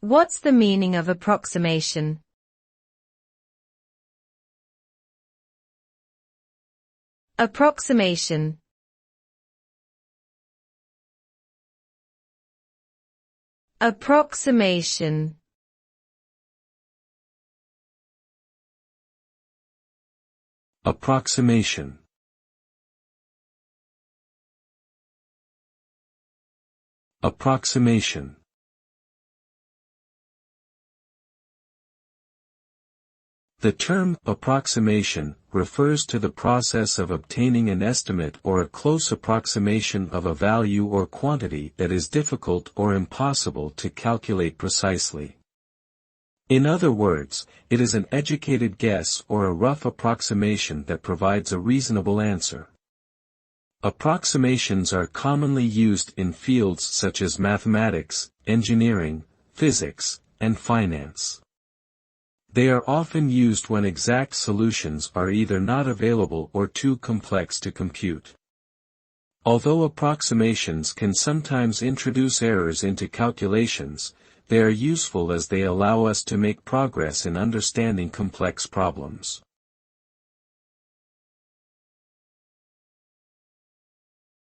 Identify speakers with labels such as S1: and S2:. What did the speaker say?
S1: What's the meaning of approximation? Approximation. Approximation.
S2: Approximation. Approximation. The term approximation refers to the process of obtaining an estimate or a close approximation of a value or quantity that is difficult or impossible to calculate precisely. In other words, it is an educated guess or a rough approximation that provides a reasonable answer. Approximations are commonly used in fields such as mathematics, engineering, physics, and finance. They are often used when exact solutions are either not available or too complex to compute. Although approximations can sometimes introduce errors into calculations, they are useful as they allow us to make progress in understanding complex problems.